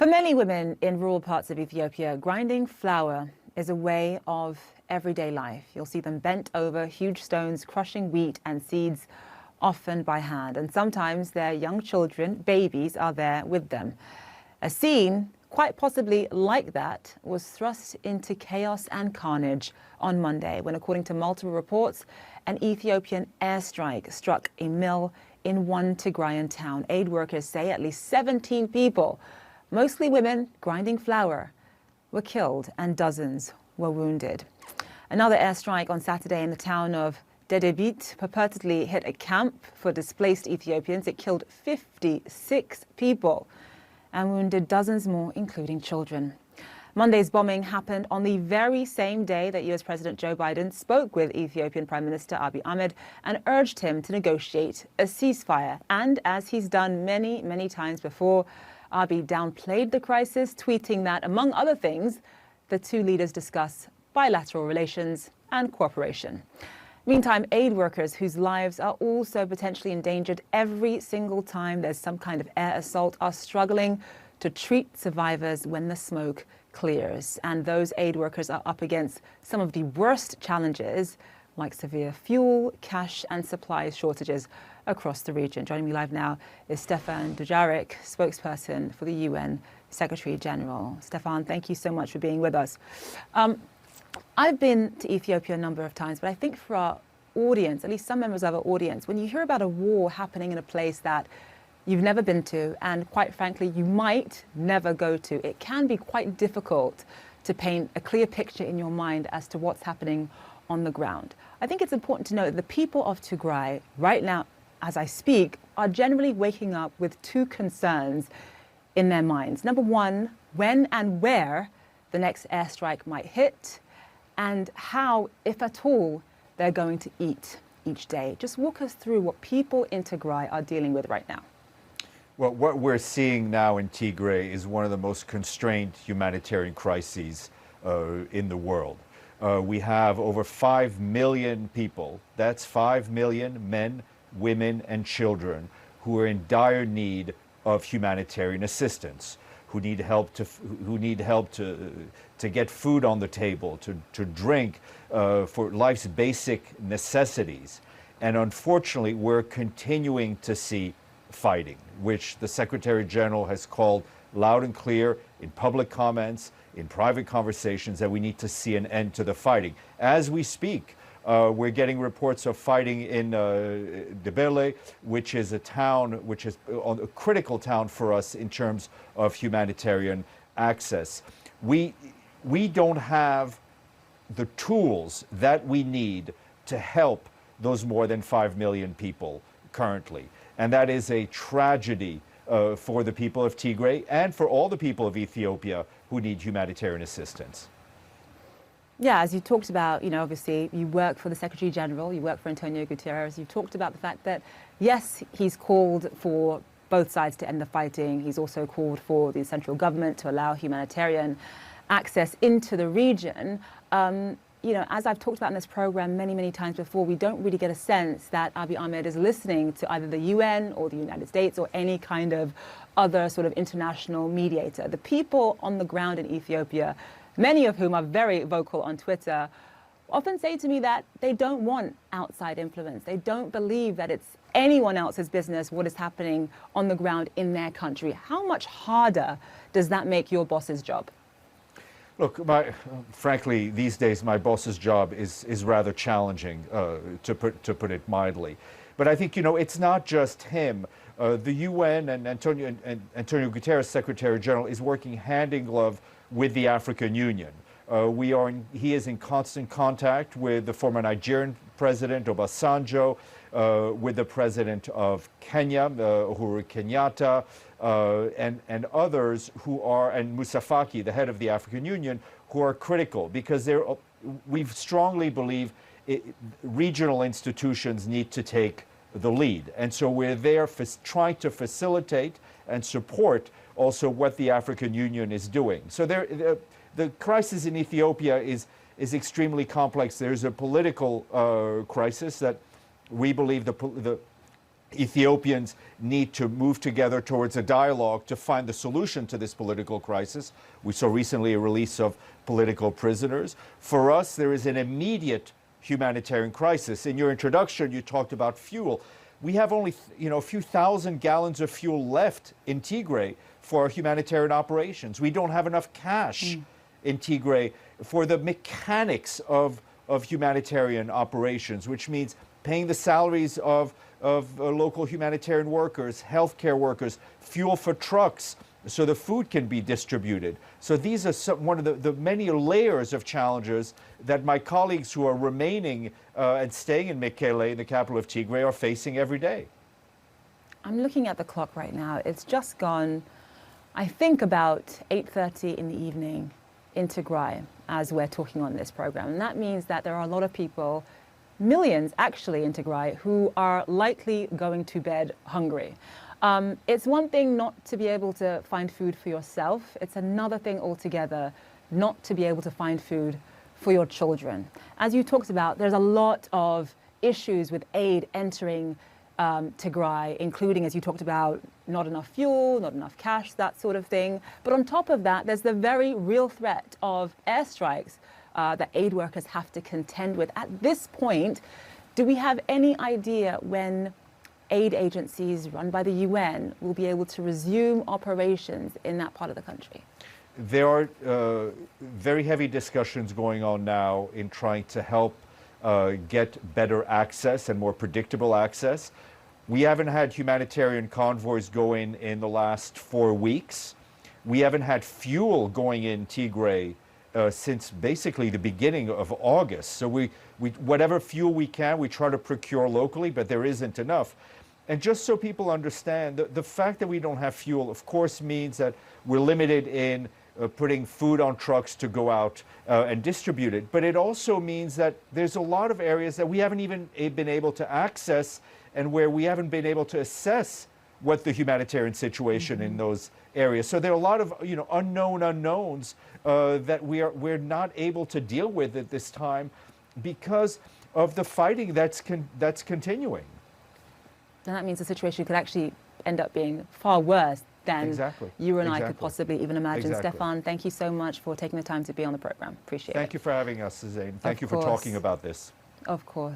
For many women in rural parts of Ethiopia, grinding flour is a way of everyday life. You'll see them bent over huge stones, crushing wheat and seeds, often by hand. And sometimes their young children, babies, are there with them. A scene quite possibly like that was thrust into chaos and carnage on Monday when, according to multiple reports, an Ethiopian airstrike struck a mill in one Tigrayan town. Aid workers say at least 17 people, mostly women grinding flour, were killed and dozens were wounded. Another airstrike on Saturday in the town of Dedebit purportedly hit a camp for displaced Ethiopians. It killed 56 people and wounded dozens more, including children. Monday's bombing happened on the very same day that US President Joe Biden spoke with Ethiopian Prime Minister Abiy Ahmed and urged him to negotiate a ceasefire. And as he's done many times before, Abiy downplayed the crisis, tweeting that, among other things, the two leaders discuss bilateral relations and cooperation. Meantime, aid workers whose lives are also potentially endangered every single time there's some kind of air assault are struggling to treat survivors when the smoke clears. And those aid workers are up against some of the worst challenges, like severe fuel, cash and supplies shortages across the region. Joining me live now is Steph Dujarric, spokesperson for the UN Secretary General. Stefan, thank you so much for being with us. I've been to Ethiopia a number of times, but I think for our audience, at least some members of our audience, when you hear about a war happening in a place that you've never been to, and quite frankly, you might never go to, it can be quite difficult to paint a clear picture in your mind as to what's happening on the ground. I think it's important to note that the people of Tigray right now, as I speak, are generally waking up with two concerns in their minds. Number one, when and where the next airstrike might hit, and how, if at all, they're going to eat each day. Just walk us through what people in Tigray are dealing with right now. Well, what we're seeing now in Tigray is one of the most constrained humanitarian crises in the world. We have over 5 million people, that's 5 million men, women and children who are in dire need of humanitarian assistance, who need help to get food on the table, to drink, for life's basic necessities. And unfortunately, we're continuing to see fighting, which the Secretary General has called loud and clear in public comments, in private conversations, that we need to see an end to the fighting. As we speak, we're getting reports of fighting in Debele, which is a town, which is a critical town for us in terms of humanitarian access. We don't have the tools that we need to help those more than 5 million people currently. And that is a tragedy for the people of Tigray and for all the people of Ethiopia who need humanitarian assistance. Yeah, as you talked about, obviously you work for the Secretary General, you work for Antonio Guterres. You've talked about the fact that, yes, he's called for both sides to end the fighting. He's also called for the central government to allow humanitarian access into the region. As I've talked about in this program many times before, we don't really get a sense that Abiy Ahmed is listening to either the UN or the United States or any kind of other sort of international mediator. The people on the ground in Ethiopia, many of whom are very vocal on Twitter, often say to me that they don't want outside influence. They don't believe that it's anyone else's business what is happening on the ground in their country. How much harder does that make your boss's job? Look, frankly, these days my boss's job is rather challenging, to put it mildly. But I think, it's not just him. The UN and Antonio Guterres, Secretary General, is working hand in glove with the African Union. He is in constant contact with the former Nigerian President Obasanjo, with the President of Kenya, Uhuru Kenyatta, and others who are, and Musa Faki, the head of the African Union, who are critical because we strongly believe regional institutions need to take the lead. And so we're there trying to facilitate and support also what the African Union is doing. So the crisis in Ethiopia is extremely complex. There's a political crisis that we believe Ethiopians need to move together towards a dialogue to find the solution to this political crisis. We saw recently a release of political prisoners. For us, there is an immediate humanitarian crisis. In your introduction, you talked about fuel. We have only, a few thousand gallons of fuel left in Tigray for humanitarian operations. We don't have enough cash in Tigray for the mechanics of humanitarian operations, which means paying the salaries of local humanitarian workers, healthcare workers, fuel for trucks, so the food can be distributed. So these are one of the many layers of challenges that my colleagues who are remaining and staying in Mekele, the capital of Tigray, are facing every day. I'm looking at the clock right now. It's just gone, I think, about 8:30 in the evening in Tigray as we're talking on this program. And that means that there are a lot of people, millions actually in Tigray, who are likely going to bed hungry. It's one thing not to be able to find food for yourself. It's another thing altogether not to be able to find food for your children. As you talked about, there's a lot of issues with aid entering Tigray, including, as you talked about, not enough fuel, not enough cash, that sort of thing. But on top of that, there's the very real threat of airstrikes that aid workers have to contend with. At this point, do we have any idea when aid agencies run by the UN will be able to resume operations in that part of the country? There are very heavy discussions going on now in trying to help get better access and more predictable access. We haven't had humanitarian convoys go in the last 4 weeks. We haven't had fuel going in Tigray since basically the beginning of August. So we whatever fuel we can, we try to procure locally, but there isn't enough. And just so people understand, the fact that we don't have fuel, of course, means that we're limited in putting food on trucks to go out and distribute it. But it also means that there's a lot of areas that we haven't even been able to access and where we haven't been able to assess what the humanitarian situation in those areas. So there are a lot of unknown unknowns that we're not able to deal with at this time because of the fighting that's continuing. And that means the situation could actually end up being far worse than you and I could possibly even imagine. Stefan, thank you so much for taking the time to be on the program. Appreciate it. Thank you for having us, Suzanne. Thank you for talking about this. Of course.